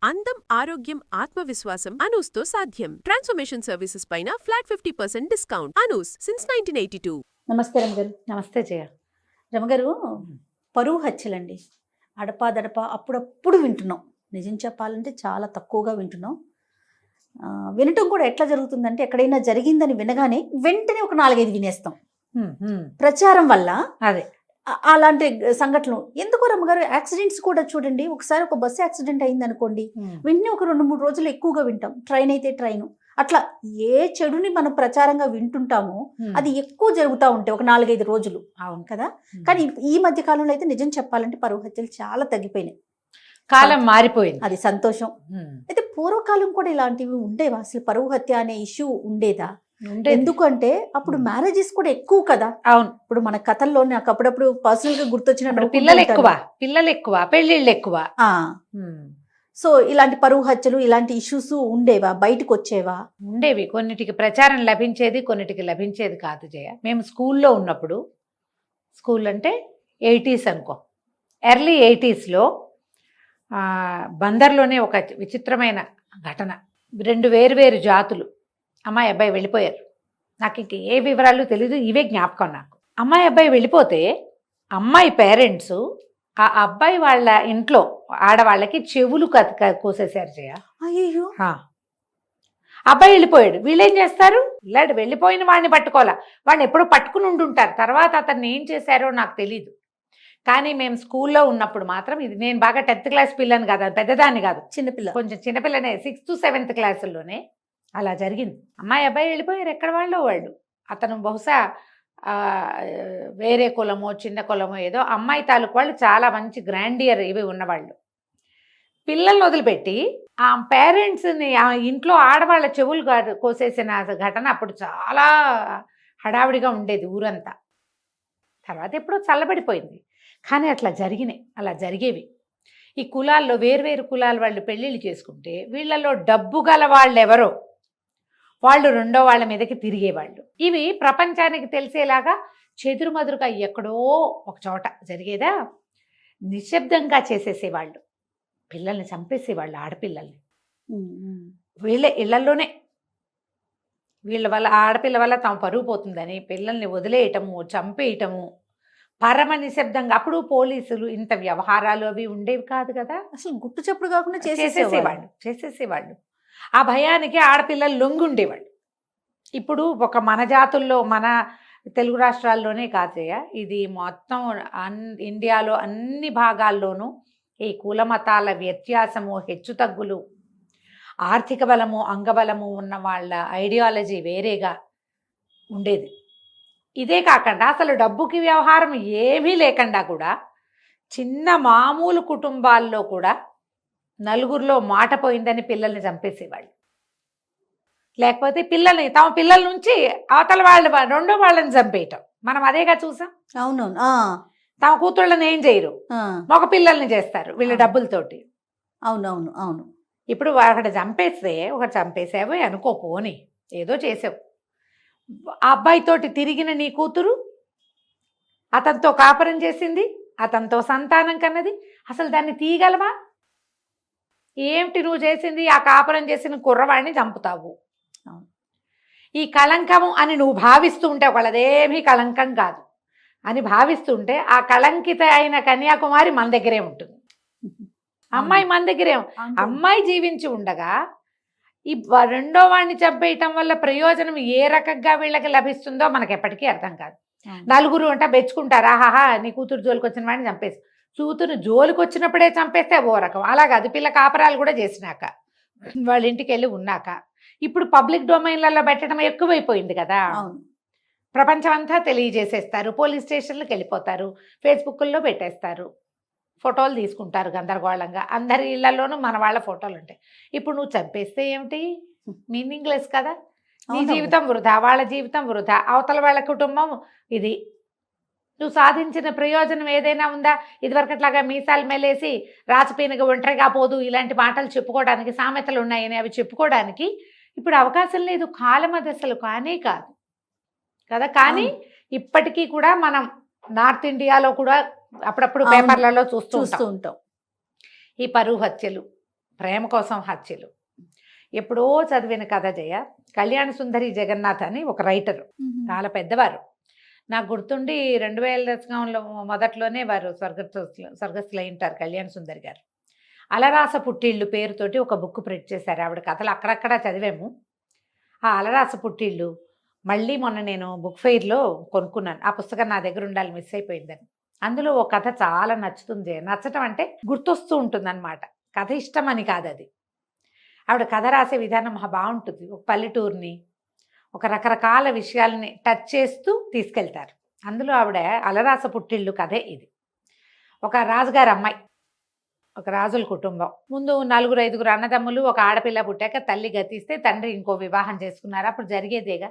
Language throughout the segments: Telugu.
అందం, ఆరోగ్యం, ఆత్మవిశ్వాసం అనూస్తో సాధ్యం. ట్రాన్స్ఫర్మేషన్ సర్వీసెస్ పైన ఫ్లాట్ 50% డిస్కౌంట్. అనూస్ సిన్స్ 1982. నమస్తే రమగారు. నమస్తే జయ. రమగారు, పరువు హత్యలండి అడపాదడప అప్పుడప్పుడు వింటున్నాం. నిజం చెప్పాలంటే చాలా తక్కువగా వింటున్నాం. వినటం కూడా ఎట్లా జరుగుతుందంటే, ఎక్కడైనా జరిగిందని వినగానే వెంటనే ఒక 4-5 వినేస్తాం. ప్రచారం వల్ల అదే అలాంటి సంఘటనలు ఎందుకు రమ్మగారు? యాక్సిడెంట్స్ కూడా చూడండి, ఒకసారి ఒక బస్సు యాక్సిడెంట్ అయింది అనుకోండి, వెంటనే ఒక 2-3 రోజులు ఎక్కువగా వింటాం. ట్రైన్ అయితే ట్రైన్, అట్లా ఏ చెడుని మనం ప్రచారంగా వింటుంటామో అది ఎక్కువ జరుగుతూ ఉంటాయి ఒక 4-5 రోజులు. అవును కదా. కానీ ఈ మధ్య కాలంలో అయితే నిజం చెప్పాలంటే పరువు హత్యలు చాలా తగ్గిపోయినాయి. కాలం మారిపోయింది, అది సంతోషం. అయితే పూర్వకాలం కూడా ఇలాంటివి ఉండేవా? అసలు పరువు హత్య అనే ఇష్యూ ఉండేదా? ఎందుకంటే అప్పుడు మ్యారేజెస్ కూడా ఎక్కువ కదా. అవును. ఇప్పుడు మన కథల్లో నాకు అప్పుడప్పుడు పర్సనల్ గా గుర్తొచ్చిన పిల్లలు ఎక్కువ, పెళ్లిళ్ళు ఎక్కువ. సో ఇలాంటి పరువు హత్యలు, ఇలాంటి ఇష్యూస్ ఉండేవా? బయటకు వచ్చేవా? ఉండేవి. కొన్నిటికి ప్రచారం లభించేది, కొన్నిటికి లభించేది కాదు జయ. మేము స్కూల్లో ఉన్నప్పుడు, స్కూల్ అంటే 80s అనుకో, ఎర్లీ 80sలో బందర్లోనే ఒక విచిత్రమైన ఘటన. 2 వేరు జాతులు అమ్మాయి అబ్బాయి వెళ్ళిపోయారు. నాకు ఇంక ఏ వివరాలు తెలీదు, ఇవే జ్ఞాపకం నాకు. అమ్మాయి అబ్బాయి వెళ్ళిపోతే అమ్మాయి పేరెంట్స్ ఆ అబ్బాయి వాళ్ళ ఇంట్లో ఆడవాళ్ళకి చెవులు కోసేశారు జయ. అయ్యో. అబ్బాయి వెళ్ళిపోయాడు. వీళ్ళేం చేస్తారు? ఇలాంటి వెళ్ళిపోయిన వాడిని పట్టుకోవాలా, వాడిని ఎప్పుడో పట్టుకుని ఉండుంటారు. తర్వాత అతన్ని ఏం చేశారో నాకు తెలీదు. కానీ మేము స్కూల్లో ఉన్నప్పుడు మాత్రం, ఇది నేను బాగా 10th క్లాస్ పిల్లని కాదు, పెద్దదాన్ని కాదు, చిన్నపిల్ల, కొంచెం చిన్నపిల్లనే, 6th 7th క్లాసుల్లోనే అలా జరిగింది. అమ్మాయి అబ్బాయి వెళ్ళిపోయారు, ఎక్కడ వాళ్ళు. అతను బహుశా వేరే కులమో చిన్న కులమో ఏదో. అమ్మాయి తాలూకు వాళ్ళు చాలా మంచి గ్రాండియర్ ఇవి ఉన్నవాళ్ళు. పిల్లల్ని వదిలిపెట్టి ఆ పేరెంట్స్ని, ఆ ఇంట్లో ఆడవాళ్ళ చెవులు కోసేసిన ఘటన అప్పుడు చాలా హడావిడిగా ఉండేది ఊరంతా. తర్వాత ఎప్పుడో చల్లబడిపోయింది. కానీ అట్లా జరిగేవి. ఈ కులాల్లో వేర్వేరు కులాల వాళ్ళు పెళ్ళిళ్ళు చేసుకుంటే వీళ్ళలో డబ్బు గల వాళ్ళెవరో వాళ్ళు రెండో వాళ్ళ మీదకి తిరిగేవాళ్ళు. ఇవి ప్రపంచానికి తెలిసేలాగా చెదురుమదురుగా ఎక్కడో ఒక చోట జరిగేదా, నిశ్శబ్దంగా చేసేసేవాళ్ళు. పిల్లల్ని చంపేసేవాళ్ళు, ఆడపిల్లల్ని. వీళ్ళ ఇళ్లలోనే, వీళ్ళ వల్ల, ఆడపిల్ల వల్ల తమ పరువు పోతుందని పిల్లల్ని వదిలేయటము, చంపేయటము, పరమ నిశ్శబ్దంగా. అప్పుడు పోలీసులు ఇంత వ్యవహారాలు అవి ఉండేవి కాదు కదా. అసలు గుట్టు చప్పుడు కాకుండా చేసేసేవాళ్ళు. ఆ భయానికి ఆడపిల్లలు లొంగుండేవాళ్ళు. ఇప్పుడు ఒక మన జాతుల్లో, మన తెలుగు రాష్ట్రాల్లోనే కాదయ్య, ఇది మొత్తం ఇండియాలో అన్ని భాగాల్లోనూ ఈ కులమతాల వ్యత్యాసము, హెచ్చుతగ్గులు, ఆర్థిక బలము, అంగబలము ఉన్న వాళ్ళ ఐడియాలజీ వేరేగా ఉండేది. ఇదే కాకుండా అసలు డబ్బుకి వ్యవహారం ఏమీ లేకుండా కూడా చిన్న మామూలు కుటుంబాల్లో కూడా నలుగురిలో మాట పోయిందని పిల్లల్ని చంపేసేవాళ్ళు. లేకపోతే తమ పిల్లల నుంచి అవతల రెండో వాళ్ళని చంపేయటం మనం అదేగా చూసాం. అవునవును. తమ కూతుళ్ళని ఏం చేయరు, మగ పిల్లల్ని చేస్తారు వీళ్ళ డబ్బులతోటి. అవును. ఇప్పుడు అక్కడ చంపేసావు అనుకో, పోని ఏదో చేసావు. ఆ అబ్బాయితోటి తిరిగిన నీ కూతురు అతనితో కాపురం చేసింది, అతనితో సంతానం కన్నది, అసలు దాన్ని తీయగలవా? ఏమిటి నువ్వు చేసింది? ఆ కాపురం చేసిన కుర్రవాడిని చంపుతావు. ఈ కళంకము అని నువ్వు భావిస్తూ ఉంటే, వాళ్ళదేమీ కళంకం కాదు అని భావిస్తుంటే, ఆ కళంకిత అయిన కన్యాకుమారి మన దగ్గరే ఉంటుంది. అమ్మాయి మన దగ్గరే. అమ్మాయి జీవించి ఉండగా ఈ రెండో వాడిని చంపేయటం వల్ల ప్రయోజనం ఏ రకంగా వీళ్ళకి లభిస్తుందో మనకి ఎప్పటికీ అర్థం కాదు. నలుగురు అంట మెచ్చుకుంటారు, ఆహాహా నీ కూతురు జోలికి వచ్చిన వాడిని చంపేసి. కూతురు జోలికి వచ్చినప్పుడే చంపేస్తే ఓ రకం, అలా కాదు పిల్ల కాపరాలు కూడా చేసినాక, వాళ్ళ ఇంటికి వెళ్ళి ఉన్నాక. ఇప్పుడు పబ్లిక్ డొమైన్లలో పెట్టడం ఎక్కువైపోయింది కదా. ప్రపంచం అంతా తెలియజేసేస్తారు, పోలీస్ స్టేషన్లకు వెళ్ళిపోతారు, ఫేస్బుక్లో పెట్టేస్తారు, ఫోటోలు తీసుకుంటారు గందరగోళంగా. అందరి ఇళ్లలోనూ మన వాళ్ళ ఫోటోలు ఉంటాయి. ఇప్పుడు నువ్వు చంపేస్తే ఏమిటి? మీనింగ్లెస్ కదా. నీ జీవితం వృధా, వాళ్ళ జీవితం వృధా, అవతల వాళ్ళ కుటుంబం ఇది. నువ్వు సాధించిన ప్రయోజనం ఏదైనా ఉందా? ఇదివరకట్లాగా మీసాలు మెలేసి రాచపీనగా ఒంటరిగా పోదు ఇలాంటి మాటలు చెప్పుకోవడానికి, సామెతలు ఉన్నాయని అవి చెప్పుకోవడానికి ఇప్పుడు అవకాశం లేదు. కాలం అది అసలు కానే కాదు కదా. కానీ ఇప్పటికీ కూడా మనం నార్త్ ఇండియాలో కూడా అప్పుడప్పుడు పేపర్లలో చూస్తూ ఉంటాం ఈ పరువు హత్యలు, ప్రేమ కోసం హత్యలు. ఎప్పుడో చదివిన కథ జయ. కళ్యాణ సుందరి జగన్నాథ్ అని ఒక రైటరు, చాలా పెద్దవారు. నాకు గుర్తుండి 2000 దశకంలో మొదట్లోనే వారు స్వర్గస్థులై ఉంటారు కళ్యాణ సుందరి గారు. అలరాస పుట్టిళ్ళు పేరుతోటి ఒక బుక్ ప్రింట్ చేశారు. ఆవిడ కథలు అక్కడక్కడ చదివాము. ఆ అలరాస పుట్టిళ్ళు మళ్ళీ మొన్న నేను బుక్ ఫెయిర్లో కొనుక్కున్నాను. ఆ పుస్తకం నా దగ్గర ఉండాలి, మిస్ అయిపోయిందని. అందులో ఒక కథ చాలా నచ్చుతుంది. నచ్చటం అంటే గుర్తొస్తూ ఉంటుంది అన్నమాట. కథ ఇష్టం అని కాదు, అది ఆవిడ కథ రాసే విధానం బాగుంటుంది. ఒక పల్లెటూరుని, ఒక రకరకాల విషయాల్ని టచ్ చేస్తూ తీసుకెళ్తారు. అందులో ఆవిడ అలరాస పుట్టిళ్ళు కథే ఇది. ఒక రాజుగారి అమ్మాయి, ఒక రాజుల కుటుంబం. ముందు 4-5 అన్నదమ్ములు, ఒక ఆడపిల్ల పుట్టాక తల్లి గతిస్తే తండ్రి ఇంకో వివాహం చేసుకున్నారు. అప్పుడు జరిగేదేగా.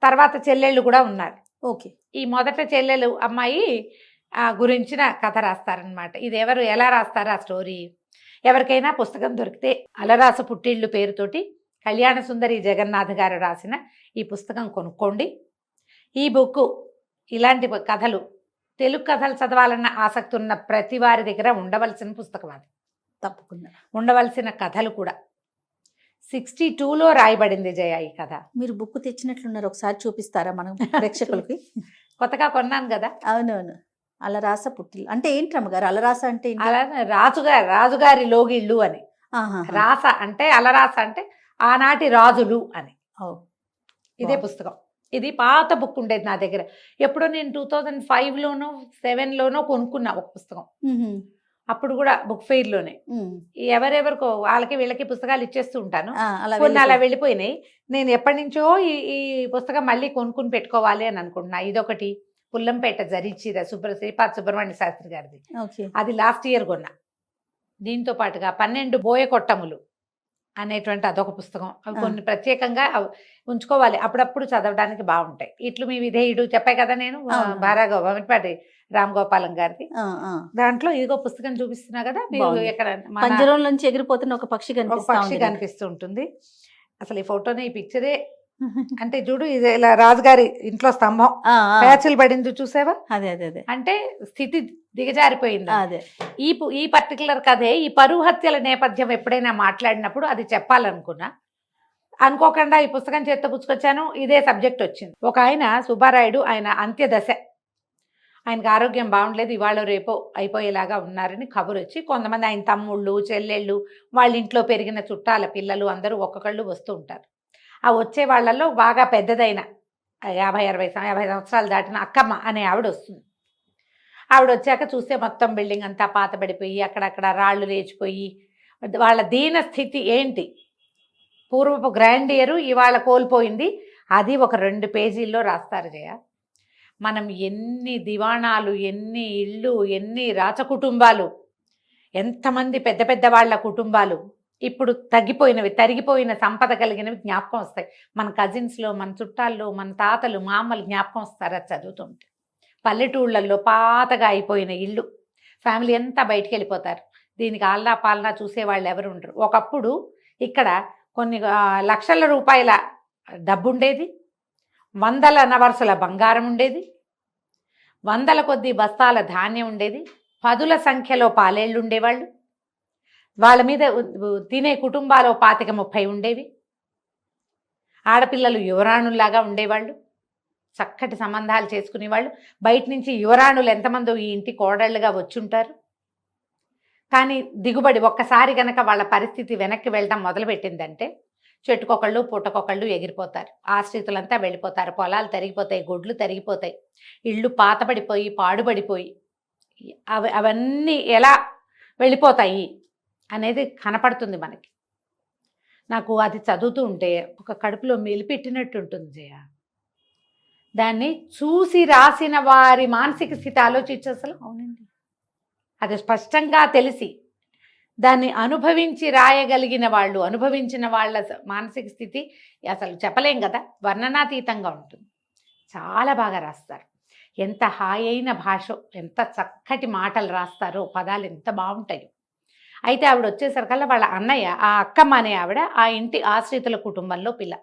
తర్వాత చెల్లెళ్ళు కూడా ఉన్నారు. ఓకే. ఈ మొదట చెల్లెలు అమ్మాయి గురించిన కథ రాస్తారనమాట. ఇది ఎవరు ఎలా రాస్తారు ఆ స్టోరీ? ఎవరికైనా పుస్తకం దొరికితే అలరాస పుట్టిళ్ళు పేరుతోటి కళ్యాణ సుందరి జగన్నాథ్ గారు రాసిన ఈ పుస్తకం కొనుక్కోండి. ఈ బుక్ ఇలాంటి కథలు, తెలుగు కథలు చదవాలన్న ఆసక్తి ఉన్న ప్రతి వారి దగ్గర ఉండవలసిన పుస్తకం అది. తప్పకుండా ఉండవలసిన కథలు కూడా. 62లో రాయబడింది జయ ఈ కథ. మీరు బుక్ తెచ్చినట్లున్నారు, ఒకసారి చూపిస్తారా మనం ప్రేక్షకులకి? కొత్తగా కొన్నాను కదా. అవునవును. అలరాస పుట్టిల్లు అంటే ఏంటి రమ్మగారు? అలరాస అంటే ఏంటి? అలా రాజుగారి లోగిళ్ళు అని. రాస అంటే అలరాస అంటే ఆనాటి రాజులు అని. ఇదే పుస్తకం. ఇది పాత బుక్ ఉండేది నా దగ్గర. ఎప్పుడో నేను 2005లోనో 2007లోనో కొనుక్కున్నా ఒక పుస్తకం. అప్పుడు కూడా బుక్ ఫెయిర్లోనే. ఎవరెవరికో వాళ్ళకి వీళ్ళకి పుస్తకాలు ఇచ్చేస్తూ ఉంటాను. కొన్ని అలా వెళ్ళిపోయినాయి. నేను ఎప్పటి నుంచో ఈ పుస్తకం మళ్ళీ కొనుక్కుని పెట్టుకోవాలి అని అనుకుంటున్నా. ఇదొకటి పుల్లంపేట జరీచీర శ్రీపాద సుబ్రహ్మణ్య శాస్త్రి గారిది. అది లాస్ట్ ఇయర్ కొన్నా. దీంతో పాటుగా 12 బోయకొట్టములు అనేటువంటి అదొక పుస్తకం. అవి కొన్ని ప్రత్యేకంగా ఉంచుకోవాలి, అప్పుడప్పుడు చదవడానికి బాగుంటాయి. ఇట్లు మీ విధేయుడు చెప్పాయి కదా నేను, బారాగోపాటి రామ్ గోపాలం గారిది. దాంట్లో ఇదిగో పుస్తకం చూపిస్తున్నా కదా. ఎక్కడ పంజరం నుంచి ఎగిరిపోతున్న ఒక పక్షి కనిపిస్తూ ఉంటుంది. అసలు ఈ ఫోటోనే, ఈ పిక్చరే అంటే చూడు, ఇది ఇలా రాజుగారి ఇంట్లో స్తంభం ప్యాచులు పడింది చూసావా? అదే అదే అదే. అంటే స్థితి దిగజారిపోయింది. అదే ఈ పర్టికులర్ కథే. ఈ పరువు హత్యల నేపథ్యం ఎప్పుడైనా మాట్లాడినప్పుడు అది చెప్పాలనుకున్నా, అనుకోకుండా ఈ పుస్తకం చేత్తో పుచ్చుకొచ్చాను. ఇదే సబ్జెక్ట్ వచ్చింది. ఒక ఆయన సుబ్బారాయుడు, ఆయన అంత్యదశ, ఆయనకు ఆరోగ్యం బాగుండలేదు, ఇవాళ రేపో అయిపోయేలాగా ఉన్నారని కబురు వచ్చి కొంతమంది ఆయన తమ్ముళ్ళు చెల్లెళ్ళు వాళ్ళ ఇంట్లో పెరిగిన చుట్టాల పిల్లలు అందరూ ఒక్కొక్కళ్ళు వస్తూ ఉంటారు. ఆ వచ్చే వాళ్ళల్లో బాగా పెద్దదైన 50 సంవత్సరాలు దాటిన అక్కమ్మ అనే ఆవిడ వస్తుంది. ఆవిడ వచ్చాక చూస్తే మొత్తం బిల్డింగ్ అంతా పాతబడిపోయి అక్కడక్కడ రాళ్ళు లేచిపోయి వాళ్ళ దీన స్థితి ఏంటి, పూర్వపు గ్రాండియరు ఇవాళ కోల్పోయింది. అది ఒక 2 పేజీల్లో రాస్తారు జయ. మనం ఎన్ని దివాణాలు, ఎన్ని ఇళ్ళు, ఎన్ని రాచకుటుంబాలు, ఎంతమంది పెద్ద పెద్ద వాళ్ళ కుటుంబాలు ఇప్పుడు తరిగిపోయిన సంపద కలిగినవి జ్ఞాపకం వస్తాయి. మన కజిన్స్లో, మన చుట్టాల్లో, మన తాతలు మామలు జ్ఞాపకం వస్తారు అది చదువుతుంటే. పల్లెటూళ్ళల్లో పాతగా అయిపోయిన ఇళ్ళు, ఫ్యామిలీ అంతా బయటికి వెళ్ళిపోతారు. దీనికి ఆల్లా పాలనా చూసేవాళ్ళు ఎవరు ఉండరు. ఒకప్పుడు ఇక్కడ కొన్ని లక్షల రూపాయల డబ్బు ఉండేది, 100 నవర్సుల బంగారం ఉండేది, 100 కొద్ది బస్తాల ధాన్యం ఉండేది, 10ల సంఖ్యలో పాలేళ్ళు ఉండేవాళ్ళు, వాళ్ళ మీద తినే కుటుంబాలు 25-30 ఉండేవి, ఆడపిల్లలు యువరాణుల్లాగా ఉండేవాళ్ళు, చక్కటి సంబంధాలు చేసుకునేవాళ్ళు. బయట నుంచి యువరాణులు ఎంతమందో ఈ ఇంటి కోడళ్ళుగా వచ్చుంటారు. కానీ దిగుబడి ఒక్కసారి గనక వాళ్ళ పరిస్థితి వెనక్కి వెళ్ళడం మొదలుపెట్టిందంటే చెట్టుకొకళ్ళు పుట్టకొకళ్ళు ఎగిరిపోతారు. ఆశ్రితులంతా వెళ్ళిపోతారు, పొలాలు తరిగిపోతాయి, గొడ్లు తరిగిపోతాయి, ఇళ్ళు పాతబడిపోయి పాడుబడిపోయి అవన్నీ ఎలా వెళ్ళిపోతాయి అనేది కనపడుతుంది మనకి. నాకు అది చదువుతూ ఉంటే ఒక కడుపులో మెలిపెట్టినట్టు ఉంటుంది జయ. దాన్ని చూసి రాసిన వారి మానసిక స్థితి ఆలోచించి అసలు అవునండి, అది స్పష్టంగా తెలిసి దాన్ని అనుభవించి రాయగలిగిన వాళ్ళు, అనుభవించిన వాళ్ళ మానసిక స్థితి అసలు చెప్పలేం కదా, వర్ణనాతీతంగా ఉంటుంది. చాలా బాగా రాస్తారు. ఎంత హాయైన భాష, ఎంత చక్కటి మాటలు రాస్తారో, పదాలు ఎంత బాగుంటాయో. అయితే ఆవిడ వచ్చేసరికల్లా వాళ్ళ అన్నయ్య, ఆ అక్కమ్మ అనే ఆవిడ ఆ ఇంటి ఆశ్రితుల కుటుంబంలో పిల్ల.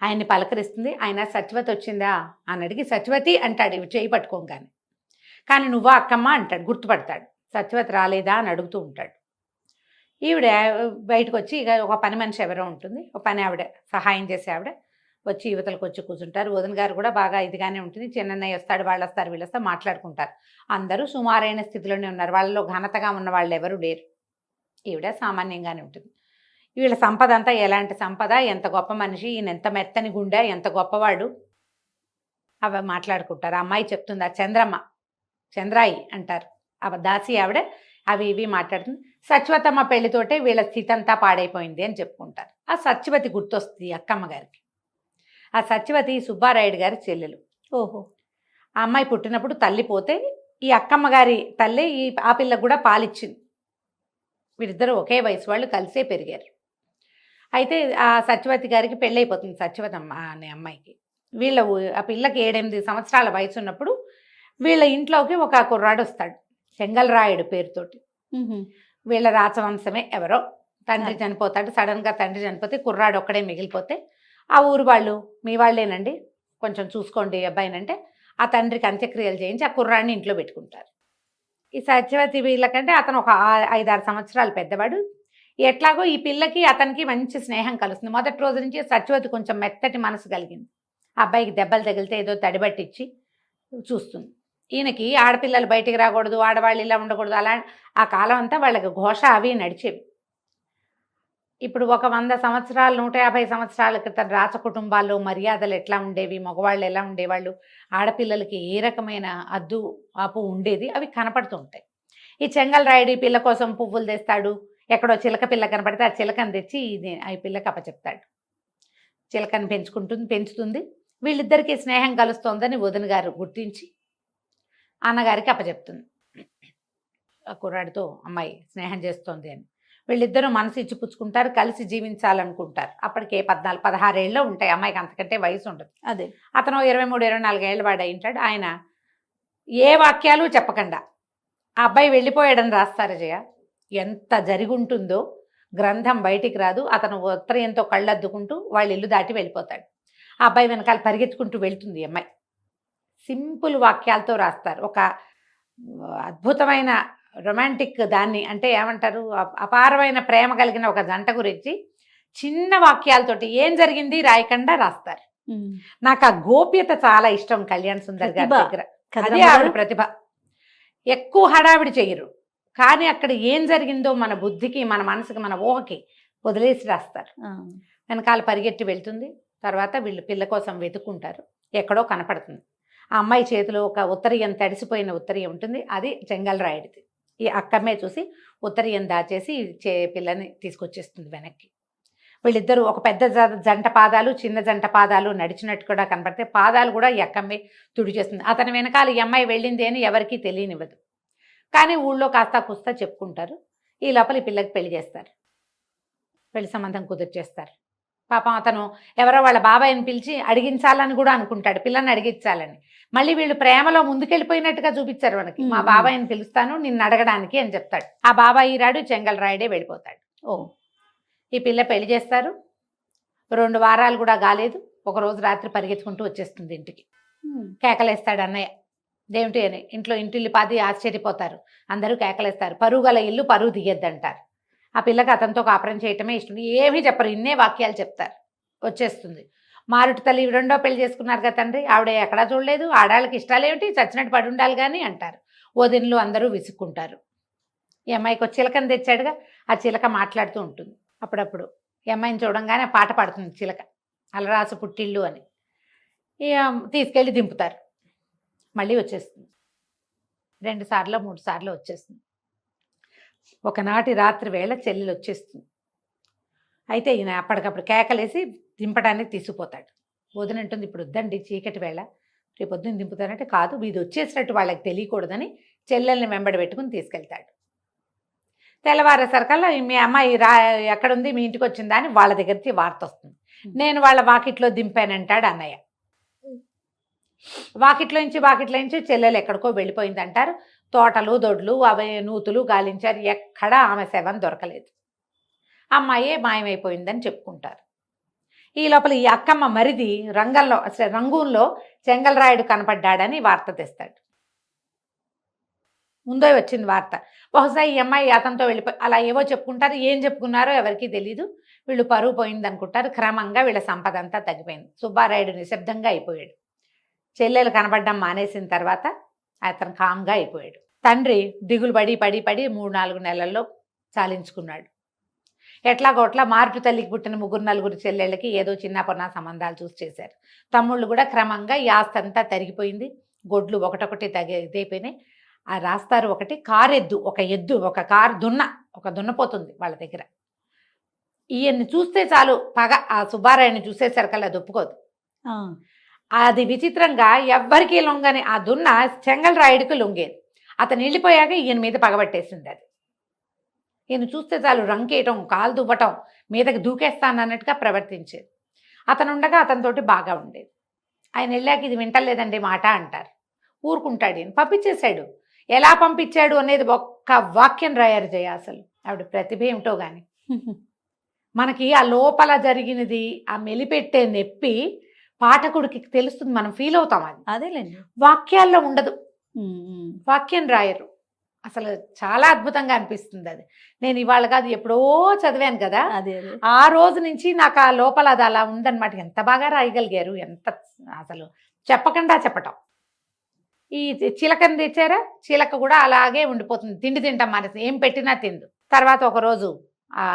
ఆయన్ని పలకరిస్తుంది. ఆయన సత్యవతి వచ్చిందా అని అడిగి సత్యవతి అంటాడు ఇవి చేయి పట్టుకోగానే. కానీ నువ్వా అక్కమ్మ అంటాడు, గుర్తుపడతాడు. సత్యవతి రాలేదా అని అడుగుతూ ఉంటాడు. ఈవిడ బయటకు వచ్చి ఇక ఒక పని మనిషి ఎవరో ఉంటుంది, ఒక పని ఆవిడ సహాయం చేసే ఆవిడ వచ్చి యువతలకు వచ్చి కూర్చుంటారు. వదిన గారు కూడా బాగా ఇదిగానే ఉంటుంది. చిన్నన్నయ్య వస్తాడు, వాళ్ళు వస్తారు, వీళ్ళు వస్తారు, మాట్లాడుకుంటారు. అందరూ సుమారైన స్థితిలోనే ఉన్నారు. వాళ్ళలో ఘనతగా ఉన్న వాళ్ళు ఎవరు లేరు. ఈవిడ సామాన్యంగానే ఉంటుంది. వీళ్ళ సంపద అంతా ఎలాంటి సంపద, ఎంత గొప్ప మనిషి, ఈయన ఎంత మెత్తని గుండె, ఎంత గొప్పవాడు, అవి మాట్లాడుకుంటారు. ఆ అమ్మాయి చెప్తుంది, ఆ చంద్రాయి అంటారు ఆ దాసి ఆవిడ, అవి ఇవి మాట్లాడుతుంది. సత్యవతమ్మ పెళ్లితోటే వీళ్ళ స్థితి అంతా పాడైపోయింది అని చెప్పుకుంటారు. ఆ సత్యవతి గుర్తొస్తుంది అక్కమ్మ గారికి. ఆ సత్యవతి సుబ్బారాయుడు గారి చెల్లెలు. ఓహో. ఆ అమ్మాయి పుట్టినప్పుడు తల్లి పోతే ఈ అక్కమ్మ గారి తల్లి ఆ పిల్లకు కూడా పాలిచ్చింది. వీరిద్దరూ ఒకే వయసు వాళ్ళు, కలిసే పెరిగారు. అయితే ఆ సత్యవతి గారికి పెళ్ళైపోతుంది, సత్యవతమ్మ అనే అమ్మాయికి. ఆ పిల్లకి 7-8 సంవత్సరాల వయసు ఉన్నప్పుడు వీళ్ళ ఇంట్లోకి ఒక కుర్రాడు వస్తాడు, చెంగల్రాయుడు పేరుతోటి. వీళ్ళ రాచవంశమే ఎవరో. తండ్రి చనిపోతాడు, సడన్గా తండ్రి చనిపోతే కుర్రాడు ఒక్కడే మిగిలిపోతే ఆ ఊరు వాళ్ళు, మీ వాళ్ళేనండి, కొంచెం చూసుకోండి అబ్బాయినంటే ఆ తండ్రికి అంత్యక్రియలు చేయించి ఆ కుర్రాడిని ఇంట్లో పెట్టుకుంటారు. ఈ సత్యవతి వీళ్ళకంటే అతను ఒక 5-6 సంవత్సరాలు పెద్దవాడు. ఎట్లాగో ఈ పిల్లకి అతనికి మంచి స్నేహం కలుస్తుంది. మొదటి రోజు నుంచి సత్యవతి కొంచెం మెత్తటి మనసు కలిగింది. ఆ అబ్బాయికి దెబ్బలు తగిలితే ఏదో తడిబట్టిచ్చి చూస్తుంది. ఈయనకి ఆడపిల్లలు బయటికి రాకూడదు, ఆడవాళ్ళు ఇలా ఉండకూడదు, అలా ఆ కాలం అంతా వాళ్ళకి ఘోష అవి నడిచేవి. ఇప్పుడు ఒక 100 సంవత్సరాలు 150 సంవత్సరాల క్రితం రాచ కుటుంబాల్లో మర్యాదలు ఎట్లా ఉండేవి, మగవాళ్ళు ఎలా ఉండేవాళ్ళు, ఆడపిల్లలకి ఏ రకమైన అద్దు ఆపు ఉండేది, అవి కనపడుతూ ఉంటాయి. ఈ చెంగల్రాయుడు ఈ పిల్ల కోసం పువ్వులు తెస్తాడు. ఎక్కడో చిలక పిల్ల కనపడితే ఆ చిలకను తెచ్చి ఈ పిల్లకి అప్పచెప్తాడు. చిలకను పెంచుతుంది. వీళ్ళిద్దరికీ స్నేహం కలుస్తోందని వదిన గారు గుర్తించి అన్నగారికి అప్పచెప్తుంది. ఆ కుర్రాడితో అమ్మాయి స్నేహం చేస్తోంది అని. వీళ్ళిద్దరూ మనసు ఇచ్చి పుచ్చుకుంటారు, కలిసి జీవించాలనుకుంటారు. అప్పటికే 14-16 ఏళ్ళు ఉంటాయి అమ్మాయికి, అంతకంటే వయసు ఉండదు. అదే అతను 23-24 ఏళ్ళ వాడు ఉంటాడు. ఆయన ఏ వాక్యాలు చెప్పకుండా ఆ అబ్బాయి వెళ్ళిపోయాడని రాస్తారు జయ. ఎంత జరిగి ఉంటుందో గ్రంథం బయటికి రాదు. అతను ఉత్తరీయంతో కళ్ళద్దుకుంటూ వాళ్ళ ఇల్లు దాటి వెళ్ళిపోతాడు. ఆ అబ్బాయి వెనకాల పరిగెత్తుకుంటూ వెళ్తుంది అమ్మాయి. సింపుల్ వాక్యాలతో రాస్తారు. ఒక అద్భుతమైన రొమాంటిక్ దాన్ని, అంటే ఏమంటారు, అపారమైన ప్రేమ కలిగిన ఒక జంట గురించి చిన్న వాక్యాలతోటి ఏం జరిగింది రాయకుండా రాస్తారు. నాకు ఆ గోప్యత చాలా ఇష్టం కళ్యాణ్ సుందర్ గారి దగ్గర. అదే ఆవిడ ప్రతిభ. ఎక్కువ హడావిడి చెయ్యరు, కానీ అక్కడ ఏం జరిగిందో మన బుద్ధికి, మన మనసుకి, మన ఊహకి వదిలేసి రాస్తారు. వెనకాల పరిగెట్టి వెళ్తుంది. తర్వాత వీళ్ళు పిల్ల కోసం వెతుక్కుంటారు. ఎక్కడో కనపడుతుంది. ఆ అమ్మాయి చేతిలో ఒక ఉత్తరీయం, తడిసిపోయిన ఉత్తరీయం ఉంటుంది. అది చెంగల్రాయుడిది. ఈ అక్కమ్మే చూసి ఉత్తరీయం దాచేసి పిల్లని తీసుకొచ్చేస్తుంది వెనక్కి. వీళ్ళిద్దరూ ఒక పెద్ద జంట పాదాలు, చిన్న జంట పాదాలు నడిచినట్టు కూడా కనపడితే పాదాలు కూడా ఈ అక్కమ్మే తుడి చేస్తుంది. అతని వెనకాల ఈ అమ్మాయి వెళ్ళింది అని ఎవరికీ తెలియనివ్వదు. కానీ ఊళ్ళో కాస్తా కుస్తా చెప్పుకుంటారు. ఈ లోపల ఈ పిల్లకి పెళ్లి చేస్తారు. పెళ్లి సంబంధం కుదిర్చేస్తారు. పాపం అతను ఎవరో వాళ్ళ బాబాయిని పిలిచి అడిగించాలని కూడా అనుకుంటాడు, పిల్లని అడిగించాలని. మళ్ళీ వీళ్ళు ప్రేమలో ముందుకెళ్ళిపోయినట్టుగా చూపించారు మనకి. మా బాబాయిని పిలుస్తాను నిన్ను అడగడానికి అని చెప్తాడు. ఆ బాబాయి రాడు, చెంగల్రాయుడే వెళ్ళిపోతాడు. ఈ పిల్ల పెళ్లి చేస్తారు. 2 వారాలు కూడా కాలేదు, ఒకరోజు రాత్రి పరిగెత్తుకుంటూ వచ్చేస్తుంది ఇంటికి. కేకలేస్తాడు అన్నయ్య, దేమిటి అని. ఇంటిల్లి పాది ఆశ్చర్యపోతారు. అందరూ కేకలేస్తారు. పరువు గల ఇల్లు పరువు తీయద్దంటారు. ఆ పిల్లకి అతనితో కాపురం చేయటమే ఇష్టం. ఏమీ చెప్పరు, ఇన్నే వాక్యాలు చెప్తారు. వచ్చేస్తుంది. మారుటి తల్లి 2వ పెళ్లి చేసుకున్నారు కదా తండ్రి, ఆవిడ ఎక్కడా చూడలేదు, ఆడాళ్ళకి ఇష్టాలేమిటి, చచ్చినట్టు పడి ఉండాలి కానీ అంటారు. వదినలు అందరూ విసుక్కుంటారు. ఈ అమ్మాయికి ఒక చిలకని తెచ్చాడుగా, ఆ చిలక మాట్లాడుతూ ఉంటుంది. అప్పుడప్పుడు ఈ అమ్మాయిని చూడంగానే పాట పాడుతుంది చిలక, అలరాసు పుట్టిల్లు అని. తీసుకెళ్ళి దింపుతారు. మళ్ళీ వచ్చేస్తుంది. 2 సార్లు 3 సార్లు వచ్చేస్తుంది. ఒకనాటి రాత్రి వేళ చెల్లెలు వచ్చేస్తుంది. అయితే ఈయన అప్పటికప్పుడు కేకలేసి దింపడానికి తీసుకుపోతాడు. వదినంటుంది, ఇప్పుడు వద్దండి, చీకటి వేళ, రేపు పొద్దున్న దింపుతానంటే, కాదు ఇది వచ్చేసినట్టు వాళ్ళకి తెలియకూడదని చెల్లెల్ని వెంబడి పెట్టుకుని తీసుకెళ్తాడు. తెల్లవారేసరికల్లా మీ అమ్మాయి ఎక్కడుంది, మీ ఇంటికి వచ్చిందా అని వాళ్ళ దగ్గరికి వార్త వస్తుంది. నేను వాళ్ళ వాకిట్లో దింపానంటాడు అన్నయ్య. వాకిట్లో నుంచి చెల్లెలు ఎక్కడికో వెళ్ళిపోయిందంటారు. తోటలు దొడ్లు అవి నూతులు గాలించారు, ఎక్కడా ఆమె శవం దొరకలేదు. అమ్మాయే మాయమైపోయిందని చెప్పుకుంటారు. ఈ లోపల ఈ అక్కమ్మ మరిది రంగూన్లో చెంగల్రాయుడు కనపడ్డాడని వార్త తెస్తాడు. ముందే వచ్చింది వార్త. బహుశా ఈ అమ్మాయి అతనితో వెళ్ళిపోయి అలా ఏవో చెప్పుకుంటారు, ఏం చెప్పుకున్నారో ఎవరికీ తెలీదు. వీళ్ళు పరువు పోయింది అనుకుంటారు. క్రమంగా వీళ్ళ సంపద అంతా తగ్గిపోయింది. సుబ్బారాయుడు నిశ్శబ్దంగా అయిపోయాడు. చెల్లెలు కనబడడం మానేసిన తర్వాత అతను కామ్గా అయిపోయాడు. తండ్రి దిగులు పడి 3-4 నెలల్లో చాలించుకున్నాడు. ఎట్లాగోట్లా మారుటు తల్లికి పుట్టిన 3-4 చెల్లెళ్ళకి ఏదో చిన్న పొన్న సంబంధాలు చూసి చేశారు. తమ్ముళ్ళు కూడా క్రమంగా ఈ ఆస్తి అంతా తరిగిపోయింది. గొడ్లు ఒకటొకటి ఇదైపోయినాయి. ఆ రాస్తారు ఒకటి కారెద్దు, ఒక కారు దున్నపోతుంది వాళ్ళ దగ్గర. ఈయన్ని చూస్తే చాలు పగ. ఆ సుబ్బారాయుడిని చూసేసరికల్లా అది ఒప్పుకోదు. అది విచిత్రంగా ఎవ్వరికీ లొంగని ఆ దున్న చెంగల్రాయుడికి లొంగేది. అతను వెళ్ళిపోయాక ఈయన మీద పగబట్టేసింది అది. ఈయన చూస్తే చాలు రంకేయటం, కాలు దువ్వటం, మీదకి దూకేస్తానన్నట్టుగా ప్రవర్తించేది. అతను ఉండగా అతనితోటి బాగా ఉండేది. ఆయన వెళ్ళాక ఇది వింటలేదండి మాట అంటారు. ఊరుకుంటాడు. ఈయన పంపించేశాడు. ఎలా పంపించాడు అనేది ఒక్క వాక్యం రాయారు జయ. అసలు ఆవిడ ప్రతిభ ఏమిటో కానీ మనకి ఆ లోపల జరిగినది ఆ మెలిపెట్టే నొప్పి పాఠకుడికి తెలుస్తుంది. మనం ఫీల్ అవుతాం. అది అదేలేండి, వాక్యాల్లో ఉండదు. వాక్యం రాయరు. అసలు చాలా అద్భుతంగా అనిపిస్తుంది అది. నేను ఇవాళ కాదు ఎప్పుడో చదివాను కదా, అదే ఆ రోజు నుంచి నాకు ఆ లోపల అది అలా ఉందన్నమాట. ఎంత బాగా రాయగలిగారు, ఎంత అసలు చెప్పకుండా చెప్పటం. ఈ చిలకని తెచ్చారా, చిలక కూడా అలాగే ఉండిపోతుంది. తిండి తింటాం మానేసి, ఏం పెట్టినా తిందు. తర్వాత ఒకరోజు ఆ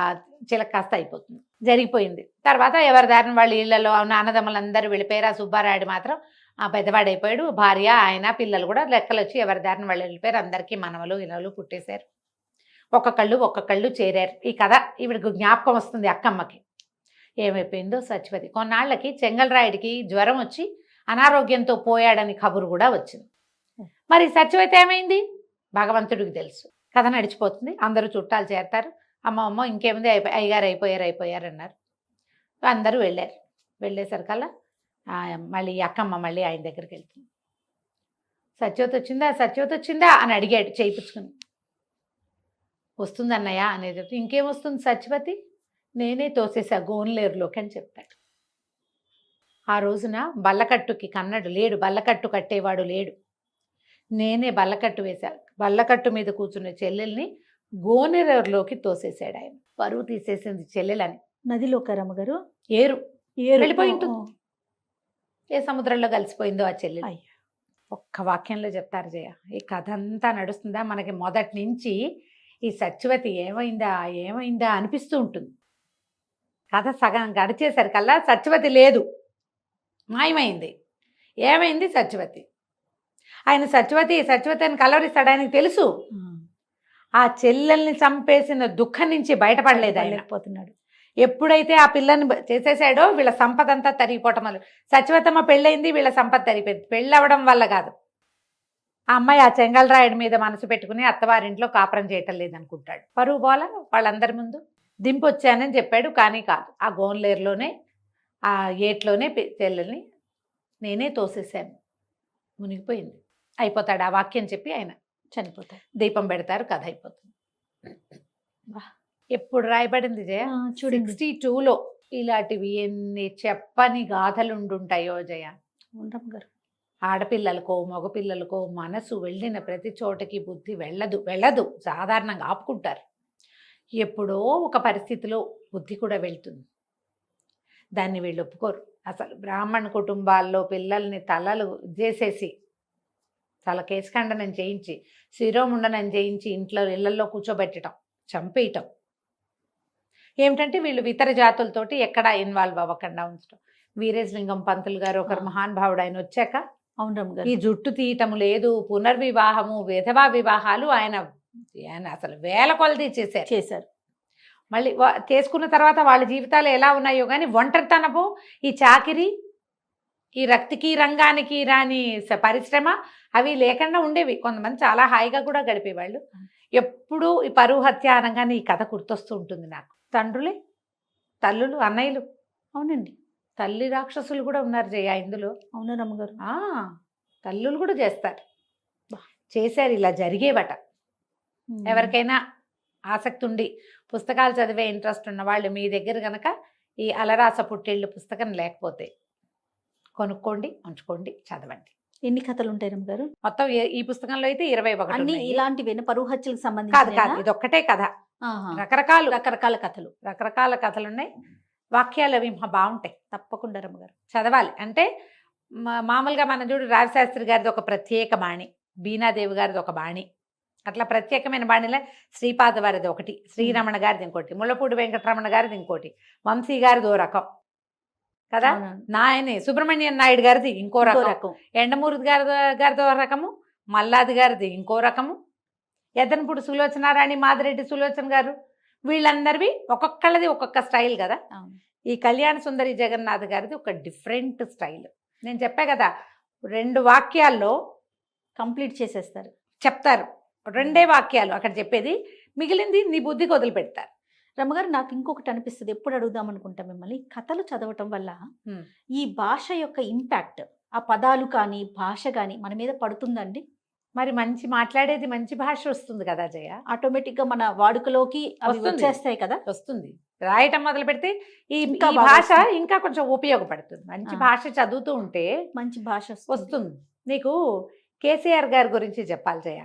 చిలక కాస్త అయిపోతుంది, జరిగిపోయింది. తర్వాత ఎవరి దారిన వాళ్ళ ఇళ్లలో అన్నదమ్ములందరూ వెళ్ళిపోయారు. ఆ సుబ్బారాయుడు మాత్రం ఆ పెద్దవాడైపోయాడు. భార్య, ఆయన, పిల్లలు కూడా లెక్కలు వచ్చి ఎవరి దారిన వాళ్ళు వెళ్ళిపోయారు. అందరికీ మనవలు ఇనవలు పుట్టేశారు. ఒక్కొక్కళ్ళు చేరారు. ఈ కథ ఈవిడికి జ్ఞాపకం వస్తుంది అక్కమ్మకి. ఏమైపోయిందో సత్యవతి. కొన్నాళ్ళకి చెంగల్రాయుడికి జ్వరం వచ్చి అనారోగ్యంతో పోయాడని కబురు కూడా వచ్చింది. మరి సత్యవతి ఏమైంది భగవంతుడికి తెలుసు. కథ నడిచిపోతుంది. అందరూ చుట్టాలు చేరతారు. అమ్మ ఇంకేముంది, అయ్యగారు అయిపోయారు అన్నారు. అందరూ వెళ్ళారు. వెళ్ళేసరికల్లా మళ్ళీ అక్కమ్మ మళ్ళీ ఆయన దగ్గరికి వెళ్తుంది. సత్యవతి వచ్చిందా అని అడిగాడు చేయించుకుని. వస్తుందన్నయ్య అనేది. ఇంకేం వస్తుంది సత్యవతి, నేనే తోసేసా గోన్లేరులోకి అని చెప్పాడు. ఆ రోజున బల్లకట్టుకి కన్నడు లేడు, బల్లకట్టు కట్టేవాడు లేడు. నేనే బల్లకట్టు వేశా. బల్లకట్టు మీద కూర్చున్న చెల్లెల్ని గోనెరేరులోకి తోసేశాడు ఆయన. పరువు తీసేసింది చెల్లెలని. నదిలో రమ్మగారు ఏరు వెళ్ళిపోయి ఉంటుంది. ఏ సముద్రంలో కలిసిపోయిందో ఆ చెల్లెలు. ఒక్క వాక్యంలో చెప్తారు జయ. ఈ కథ అంతా నడుస్తుందా మనకి మొదటి నుంచి. ఈ సత్యవతి ఏమైందా అనిపిస్తూ ఉంటుంది. కథ సగం గడిచేసరికల్లా సత్యవతి లేదు, మాయమైంది. ఏమైంది సత్యవతి? ఆయన సత్యవతి అని కలవరిస్తాడు. ఆయనకు తెలుసు ఆ చెల్లెల్ని చంపేసిన దుఃఖం నుంచి బయటపడలేదు. ఆయన ఎప్పుడైతే ఆ పిల్లని చేసేసాడో వీళ్ళ సంపద అంతా తరిగిపోవటం వల్ల. సత్యవతమ్మ పెళ్ళయింది, వీళ్ళ సంపద తరిగిపోయింది. పెళ్ళవడం వల్ల కాదు. ఆ అమ్మాయి ఆ చెంగల్రాయుడి మీద మనసు పెట్టుకుని అత్తవారింట్లో కాపురం చేయటం లేదనుకుంటాడు. పరువు పోల వాళ్ళందరి ముందు దింపొచ్చానని చెప్పాడు. కానీ కాదు, ఆ గోన్లేరులోనే ఆ ఏట్లోనే చెల్లెల్ని నేనే తోసేసాను. మునిగిపోయింది. అయిపోతాడు. ఆ వాక్యం చెప్పి ఆయన చనిపోతాడు. దీపం పెడతారు, కథ అయిపోతుంది. ఎప్పుడు రాయబడింది జయ? 62లో. ఇలాంటివి ఎన్ని చెప్పని గాథలుండుంటాయో జయ. ఆడపిల్లలకో మగపిల్లలకో మనసు వెళ్ళిన ప్రతి చోటకి బుద్ధి వెళ్ళదు. సాధారణంగా ఆపుకుంటారు. ఎప్పుడో ఒక పరిస్థితిలో బుద్ధి కూడా వెళ్తుంది. దాన్ని వీళ్ళు ఒప్పుకోరు. అసలు బ్రాహ్మణ కుటుంబాల్లో పిల్లల్ని తలలు చేసేసి, తల కేశఖండనం చేయించి, శిరోముండనం చేయించి ఇళ్లలో కూర్చోబెట్టడం, చంపేయటం. ఏమిటంటే వీళ్ళు ఇతర జాతులతోటి ఎక్కడా ఇన్వాల్వ్ అవ్వకుండా ఉంచడం. వీరేశలింగం పంతులు గారు ఒకరు మహానుభావుడు. ఆయన వచ్చాక ఈ జుట్టు తీయటం లేదు, పునర్వివాహము, విధవా వివాహాలు ఆయన అసలు వేల కొలది చేశారు. మళ్ళీ చేసుకున్న తర్వాత వాళ్ళ జీవితాలు ఎలా ఉన్నాయో కానీ ఒంటరితనము, ఈ చాకిరి, ఈ రక్తికి రంగానికి రాని పరిశ్రమ అవి లేకుండా ఉండేవి. కొంతమంది చాలా హాయిగా కూడా గడిపేవాళ్ళు. ఎప్పుడూ ఈ పరువు హత్య అనగానే ఈ కథ గుర్తొస్తూ ఉంటుంది నాకు. తండ్రులే, తల్లులు, అన్నయ్యలు. అవునండి, తల్లి రాక్షసులు కూడా ఉన్నారు జయ ఇందులో. అవునా రమ్మగారు? తల్లులు కూడా చేశారు. ఇలా జరిగేవట. ఎవరికైనా ఆసక్తి ఉండి పుస్తకాలు చదివే ఇంట్రెస్ట్ ఉన్న వాళ్ళు మీ దగ్గర కనుక ఈ అలరాస పుట్టిళ్ళు పుస్తకం లేకపోతే కొనుక్కోండి, ఉంచుకోండి, చదవండి. ఎన్ని కథలు ఉంటాయి రమ్మగారు? మొత్తం ఈ పుస్తకంలో అయితే 21 అన్ని ఉన్నాయి. ఇలాంటివేనా? పరువు హత్యలకు కాదు సంబంధించిన కాదు, ఇది ఒక్కటే కథ. రకరకాలు రకరకాల కథలు. రకరకాల కథలు ఉన్నాయి. వాక్యాలు అవి బాగుంటాయి, తప్పకుండా రమ్మగారు. చదవాలి. అంటే మామూలుగా మనం చూడు రావిశాస్త్రి గారిది ఒక ప్రత్యేక బాణి, బీనాదేవి గారిది ఒక బాణి, అట్లా ప్రత్యేకమైన బాణిలో శ్రీపాద వారిది ఒకటి, శ్రీరమణ గారిది ఇంకోటి, ముళ్ళపూడి వెంకటరమణ గారిది ఇంకోటి, వంశీ గారిది ఓ రకం కదా, నాయని సుబ్రహ్మణ్యం నాయుడు గారిది ఇంకో రకం, ఎండమూరి గారిది ఓ రకము, మల్లాది గారిది ఇంకో రకము, ఎద్దనపూడి సులోచనారాణి, మాదిరెడ్డి సులోచన గారు, వీళ్ళందరివి ఒక్కొక్కళ్ళది ఒక్కొక్క స్టైల్ కదా. ఈ కళ్యాణ సుందరి జగన్నాథ్ గారిది ఒక డిఫరెంట్ స్టైల్. నేను చెప్పా కదా, 2 వాక్యాల్లో కంప్లీట్ చేసేస్తారు, చెప్తారు. 2 వాక్యాలు అక్కడ చెప్పేది, మిగిలింది నీ బుద్ధికి వదిలిపెడతారు. రమ్మగారు, నాకు ఇంకొకటి అనిపిస్తుంది, ఎప్పుడు అడుగుదాం అనుకుంటా మిమ్మల్ని, కథలు చదవటం వల్ల ఈ భాష యొక్క ఇంపాక్ట్, ఆ పదాలు కానీ భాష కానీ మన మీద పడుతుందండి? మరి మంచి మాట్లాడేది మంచి భాష వస్తుంది కదా జయ, ఆటోమేటిక్ గా మన వాడుకలోకి అవి వచ్చేస్తాయి కదా. వస్తుంది. రాయటం మొదలు పెడితే ఈ ఇంకా భాష ఇంకా కొంచెం ఉపయోగపడుతుంది. మంచి భాష చదువుతూ ఉంటే మంచి భాష వస్తుంది. నీకు కేసీఆర్ గారి గురించి చెప్పాలి జయ.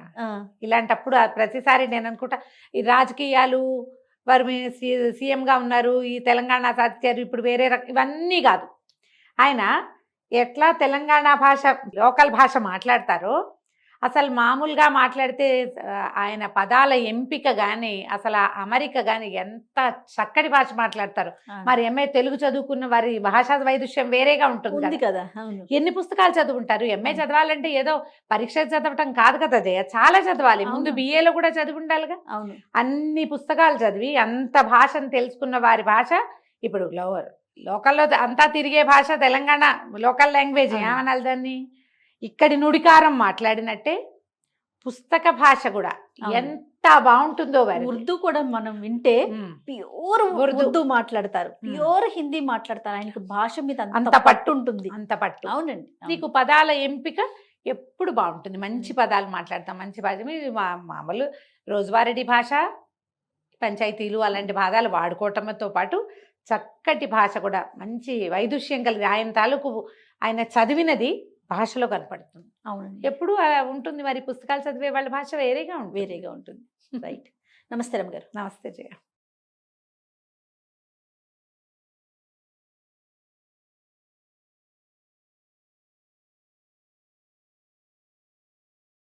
ఇలాంటప్పుడు ప్రతిసారి నేను అనుకుంటా, ఈ రాజకీయాలు వారు సీఎంగా ఉన్నారు, ఈ తెలంగాణ సాధించారు, ఇప్పుడు వేరే ఇవన్నీ కాదు. ఆయన ఎట్లా తెలంగాణ భాష, లోకల్ భాష మాట్లాడతారో, అసలు మామూలుగా మాట్లాడితే ఆయన పదాల ఎంపిక కానీ, అసలు అమరిక కానీ ఎంత చక్కటి భాష మాట్లాడతారు. మరి ఎంఏ తెలుగు చదువుకున్న వారి భాషా వైదుష్యం వేరేగా ఉంటుంది కదా. ఎన్ని పుస్తకాలు చదువుంటారు. ఎంఏ చదవాలంటే ఏదో పరీక్ష చదవటం కాదు కదా జయ, చాలా చదవాలి. ముందు బిఏలో కూడా చదివి ఉండాలిగా. అన్ని పుస్తకాలు చదివి అంత భాషను తెలుసుకున్న వారి భాష ఇప్పుడు లోకల్లో అంతా తిరిగే భాష తెలంగాణ లోకల్ లాంగ్వేజ్ ఏమనాలి దాన్ని. ఇక్కడి నుడికారం మాట్లాడినట్టే పుస్తక భాష కూడా ఎంత బాగుంటుందో. ఉర్దూ కూడా మనం వింటే ప్యూర్ ఉర్దూ మాట్లాడతారు, ప్యూర్ హిందీ మాట్లాడతారు. ఆయనకు భాష మీద అంత పట్టు ఉంటుంది, అంత పట్టు. అవునండి. నీకు పదాల ఎంపిక ఎప్పుడు బాగుంటుంది, మంచి పదాలు మాట్లాడతాం, మంచి భాష. మీరు మామూలు రోజువారీ భాష, పంచాయతీలు అలాంటి పదాలు వాడుకోవటంతో పాటు చక్కటి భాష కూడా మంచి వైదుష్యం కలిగి ఆయన తాలూకు ఆయన చదివినది భాషలో కనపడుతుంది. అవునండి, ఎప్పుడు ఉంటుంది. మరి పుస్తకాలు చదివే వాళ్ళ భాష వేరేగా ఉంటుంది. రైట్. నమస్తే రమ్మ గారు. నమస్తే జయ.